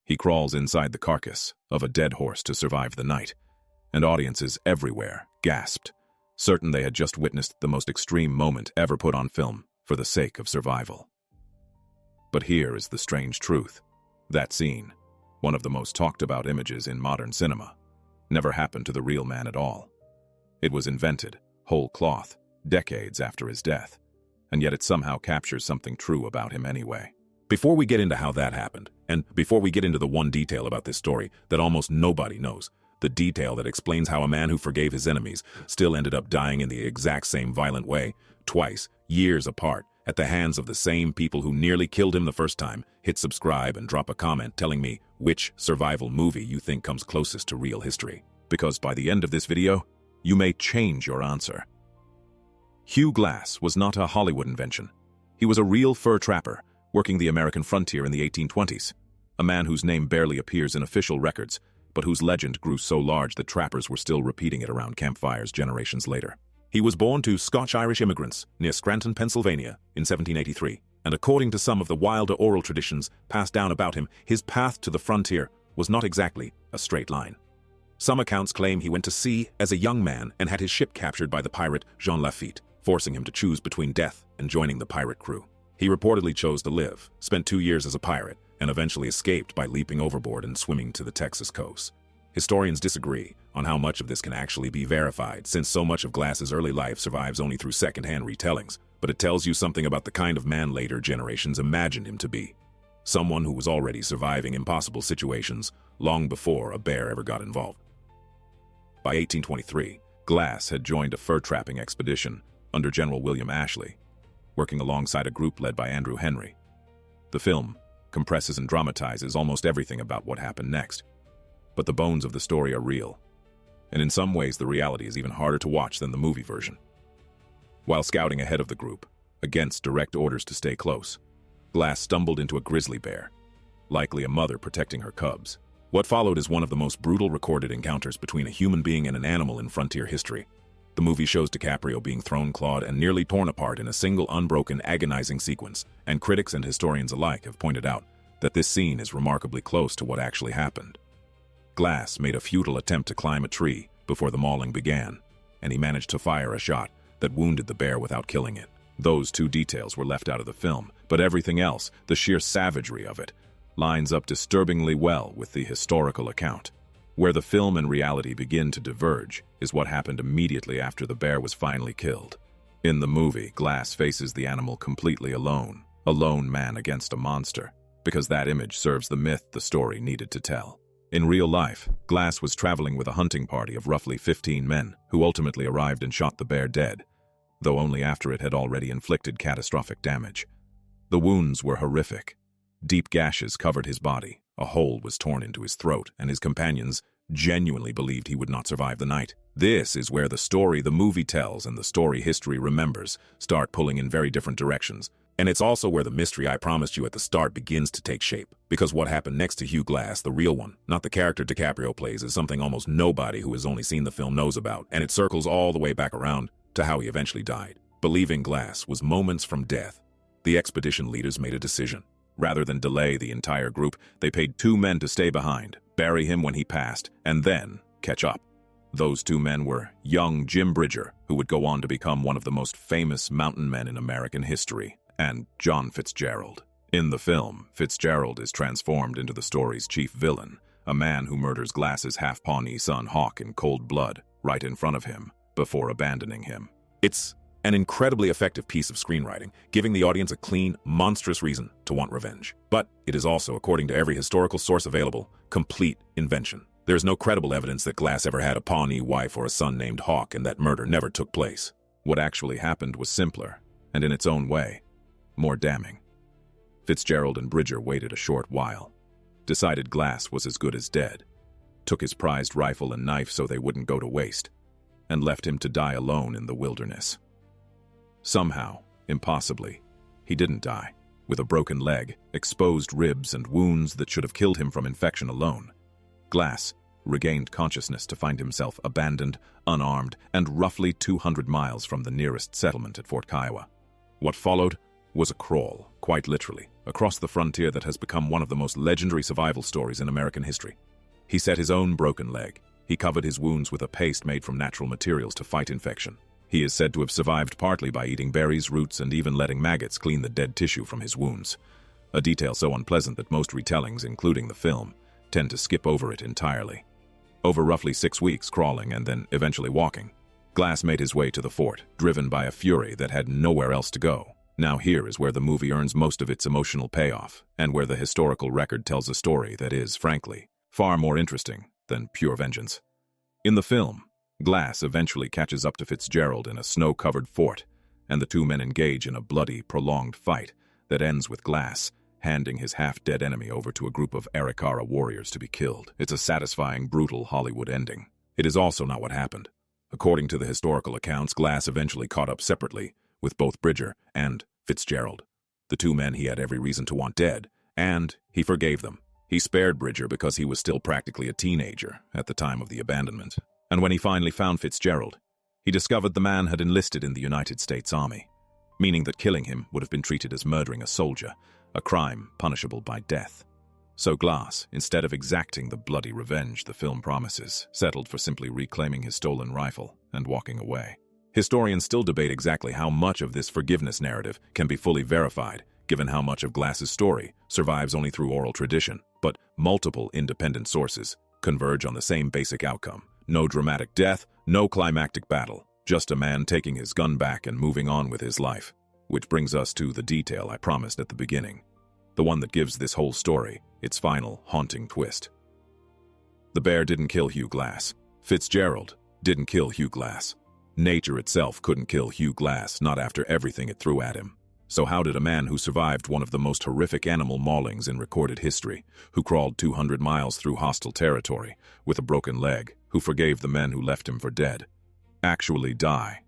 He crawls inside the carcass of a dead horse to survive the night, and audiences everywhere gasped, certain they had just witnessed the most extreme moment ever put on film for the sake of survival. But here is the strange truth. That scene, one of the most talked about images in modern cinema, never happened to the real man at all. It was invented, whole cloth, decades after his death, and yet it somehow captures something true about him anyway. Before we get into how that happened, and before we get into the one detail about this story that almost nobody knows, the detail that explains how a man who forgave his enemies still ended up dying in the exact same violent way, twice, years apart, at the hands of the same people who nearly killed him the first time, hit subscribe and drop a comment telling me which survival movie you think comes closest to real history. Because by the end of this video, you may change your answer. Hugh Glass was not a Hollywood invention. He was a real fur trapper, working the American frontier in the 1820s. A man whose name barely appears in official records, but whose legend grew so large that trappers were still repeating it around campfires generations later. He was born to Scotch-Irish immigrants near Scranton, Pennsylvania in 1783, and according to some of the wilder oral traditions passed down about him, his path to the frontier was not exactly a straight line. Some accounts claim he went to sea as a young man and had his ship captured by the pirate Jean Lafitte, forcing him to choose between death and joining the pirate crew. He reportedly chose to live, spent 2 years as a pirate, and eventually escaped by leaping overboard and swimming to the Texas coast. Historians disagree on how much of this can actually be verified, since so much of Glass's early life survives only through second-hand retellings, but it tells you something about the kind of man later generations imagined him to be. Someone who was already surviving impossible situations long before a bear ever got involved. By 1823, Glass had joined a fur-trapping expedition under General William Ashley, working alongside a group led by Andrew Henry. The film compresses and dramatizes almost everything about what happened next, but the bones of the story are real, and in some ways the reality is even harder to watch than the movie version. While scouting ahead of the group, against direct orders to stay close, Glass stumbled into a grizzly bear, likely a mother protecting her cubs. What followed is one of the most brutal recorded encounters between a human being and an animal in frontier history. The movie shows DiCaprio being thrown, clawed, and nearly torn apart in a single unbroken, agonizing sequence, and critics and historians alike have pointed out that this scene is remarkably close to what actually happened. Glass made a futile attempt to climb a tree before the mauling began, and he managed to fire a shot that wounded the bear without killing it. Those two details were left out of the film, but everything else, the sheer savagery of it, lines up disturbingly well with the historical account. Where the film and reality begin to diverge is what happened immediately after the bear was finally killed. In the movie, Glass faces the animal completely alone, a lone man against a monster, because that image serves the myth the story needed to tell. In real life, Glass was traveling with a hunting party of roughly 15 men who ultimately arrived and shot the bear dead, though only after it had already inflicted catastrophic damage. The wounds were horrific. Deep gashes covered his body, a hole was torn into his throat, and his companions genuinely believed he would not survive the night. This is where the story the movie tells and the story history remembers start pulling in very different directions. And it's also where the mystery I promised you at the start begins to take shape. Because what happened next to Hugh Glass, the real one, not the character DiCaprio plays, is something almost nobody who has only seen the film knows about, and it circles all the way back around to how he eventually died. Believing Glass was moments from death, the expedition leaders made a decision. Rather than delay the entire group, they paid 2 men to stay behind, bury him when he passed, and then catch up. Those 2 men were young Jim Bridger, who would go on to become one of the most famous mountain men in American history, and John Fitzgerald. In the film, Fitzgerald is transformed into the story's chief villain, a man who murders Glass's half-Pawnee son Hawk in cold blood right in front of him before abandoning him. It's an incredibly effective piece of screenwriting, giving the audience a clean, monstrous reason to want revenge. But it is also, according to every historical source available, complete invention. There is no credible evidence that Glass ever had a Pawnee wife or a son named Hawk and that murder never took place. What actually happened was simpler, and in its own way, more damning. Fitzgerald and Bridger waited a short while, decided Glass was as good as dead, took his prized rifle and knife so they wouldn't go to waste, and left him to die alone in the wilderness. Somehow, impossibly, he didn't die. With a broken leg, exposed ribs, and wounds that should have killed him from infection alone, Glass regained consciousness to find himself abandoned, unarmed, and roughly 200 miles from the nearest settlement at Fort Kiowa. What followed was a crawl, quite literally, across the frontier that has become one of the most legendary survival stories in American history. He set his own broken leg. He covered his wounds with a paste made from natural materials to fight infection. He is said to have survived partly by eating berries, roots, and even letting maggots clean the dead tissue from his wounds. A detail so unpleasant that most retellings, including the film, tend to skip over it entirely. Over roughly 6 weeks crawling and then eventually walking, Glass made his way to the fort, driven by a fury that had nowhere else to go. Now here is where the movie earns most of its emotional payoff, and where the historical record tells a story that is, frankly, far more interesting than pure vengeance. In the film, Glass eventually catches up to Fitzgerald in a snow-covered fort, and the two men engage in a bloody, prolonged fight that ends with Glass handing his half-dead enemy over to a group of Arikara warriors to be killed. It's a satisfying, brutal Hollywood ending. It is also not what happened. According to the historical accounts, Glass eventually caught up separately with both Bridger and Fitzgerald, the two men he had every reason to want dead, and he forgave them. He spared Bridger because he was still practically a teenager at the time of the abandonment. And when he finally found Fitzgerald, he discovered the man had enlisted in the United States Army, meaning that killing him would have been treated as murdering a soldier, a crime punishable by death. So Glass, instead of exacting the bloody revenge the film promises, settled for simply reclaiming his stolen rifle and walking away. Historians still debate exactly how much of this forgiveness narrative can be fully verified, given how much of Glass's story survives only through oral tradition, but multiple independent sources converge on the same basic outcome. No dramatic death, no climactic battle, just a man taking his gun back and moving on with his life. Which brings us to the detail I promised at the beginning, the one that gives this whole story its final, haunting twist. The bear didn't kill Hugh Glass. Fitzgerald didn't kill Hugh Glass. Nature itself couldn't kill Hugh Glass, not after everything it threw at him. So how did a man who survived one of the most horrific animal maulings in recorded history, who crawled 200 miles through hostile territory with a broken leg, who forgave the men who left him for dead, actually die?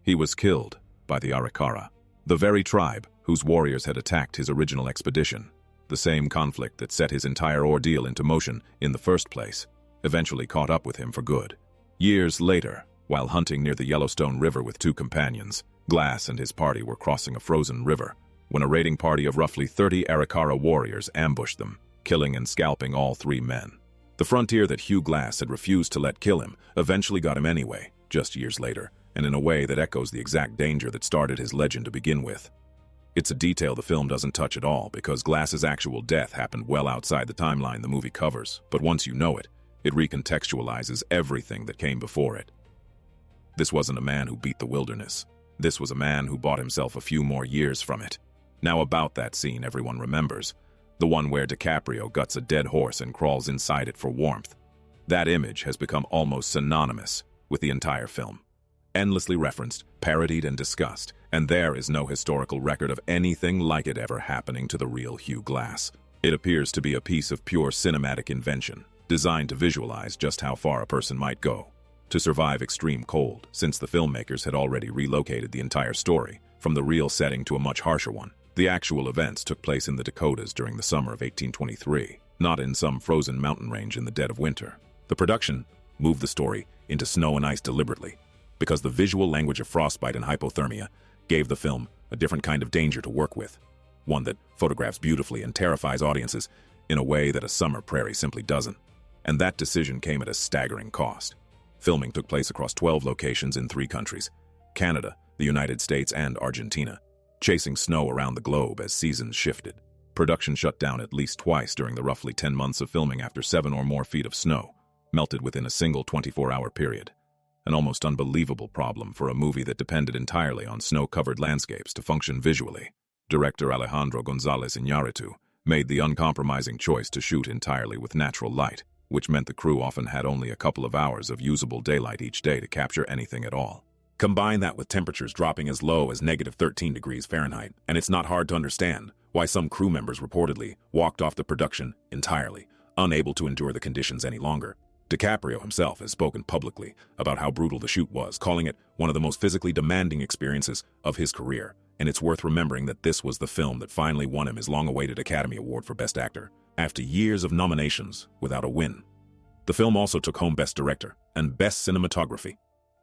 He was killed by the Arikara, the very tribe whose warriors had attacked his original expedition. The same conflict that set his entire ordeal into motion in the first place eventually caught up with him for good. Years later, while hunting near the Yellowstone River with two companions, Glass and his party were crossing a frozen river when a raiding party of roughly 30 Arikara warriors ambushed them, killing and scalping all 3 men. The frontier that Hugh Glass had refused to let kill him eventually got him anyway, just years later, and in a way that echoes the exact danger that started his legend to begin with. It's a detail the film doesn't touch at all because Glass's actual death happened well outside the timeline the movie covers, but once you know it, it recontextualizes everything that came before it. This wasn't a man who beat the wilderness. This was a man who bought himself a few more years from it. Now about that scene everyone remembers, the one where DiCaprio guts a dead horse and crawls inside it for warmth. That image has become almost synonymous with the entire film. Endlessly referenced, parodied, and discussed, and there is no historical record of anything like it ever happening to the real Hugh Glass. It appears to be a piece of pure cinematic invention, designed to visualize just how far a person might go to survive extreme cold, since the filmmakers had already relocated the entire story from the real setting to a much harsher one. The actual events took place in the Dakotas during the summer of 1823, not in some frozen mountain range in the dead of winter. The production moved the story into snow and ice deliberately, because the visual language of frostbite and hypothermia gave the film a different kind of danger to work with, one that photographs beautifully and terrifies audiences in a way that a summer prairie simply doesn't. And that decision came at a staggering cost. Filming took place across 12 locations in 3 countries, Canada, the United States, and Argentina, chasing snow around the globe as seasons shifted. Production shut down at least twice during the roughly 10 months of filming after 7 or more feet of snow melted within a single 24-hour period. An almost unbelievable problem for a movie that depended entirely on snow-covered landscapes to function visually. Director Alejandro González Iñárritu made the uncompromising choice to shoot entirely with natural light, which meant the crew often had only a couple of hours of usable daylight each day to capture anything at all. Combine that with temperatures dropping as low as -13 degrees Fahrenheit, and it's not hard to understand why some crew members reportedly walked off the production entirely, unable to endure the conditions any longer. DiCaprio himself has spoken publicly about how brutal the shoot was, calling it one of the most physically demanding experiences of his career, and it's worth remembering that this was the film that finally won him his long-awaited Academy Award for Best Actor, after years of nominations without a win. The film also took home Best Director and Best Cinematography,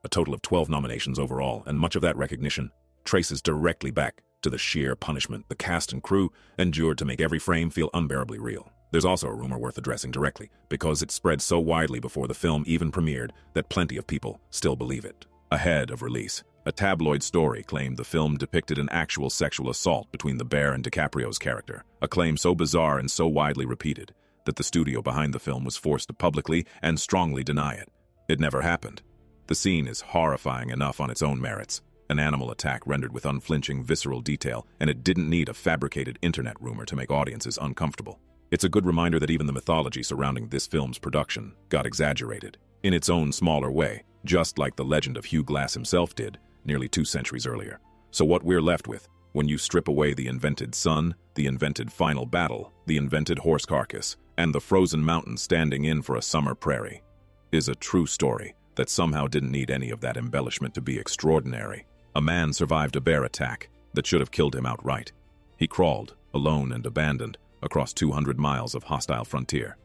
a total of 12 nominations overall, and much of that recognition traces directly back to the sheer punishment the cast and crew endured to make every frame feel unbearably real. There's also a rumor worth addressing directly, because it spread so widely before the film even premiered that plenty of people still believe it. Ahead of release, a tabloid story claimed the film depicted an actual sexual assault between the bear and DiCaprio's character, a claim so bizarre and so widely repeated that the studio behind the film was forced to publicly and strongly deny it. It never happened. The scene is horrifying enough on its own merits, an animal attack rendered with unflinching, visceral detail, and it didn't need a fabricated internet rumor to make audiences uncomfortable. It's a good reminder that even the mythology surrounding this film's production got exaggerated, in its own smaller way, just like the legend of Hugh Glass himself did nearly 2 centuries earlier. So what we're left with, when you strip away the invented sun, the invented final battle, the invented horse carcass, and the frozen mountain standing in for a summer prairie, is a true story that somehow didn't need any of that embellishment to be extraordinary. A man survived a bear attack that should have killed him outright. He crawled, alone and abandoned, across 200 miles of hostile frontier.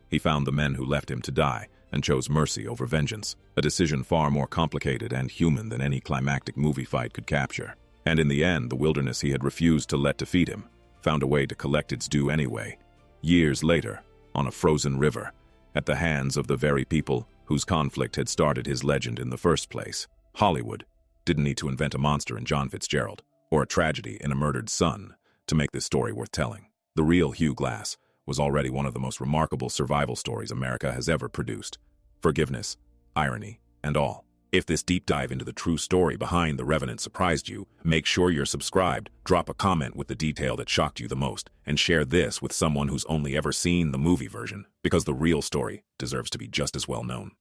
He found the men who left him to die and chose mercy over vengeance, a decision far more complicated and human than any climactic movie fight could capture. And in the end, the wilderness he had refused to let defeat him found a way to collect its due anyway, years later, on a frozen river, at the hands of the very people whose conflict had started his legend in the first place. Hollywood didn't need to invent a monster in John Fitzgerald or a tragedy in a murdered son to make this story worth telling. The real Hugh Glass was already one of the most remarkable survival stories America has ever produced. Forgiveness, irony, and all. If this deep dive into the true story behind The Revenant surprised you, make sure you're subscribed, drop a comment with the detail that shocked you the most, and share this with someone who's only ever seen the movie version, because the real story deserves to be just as well known.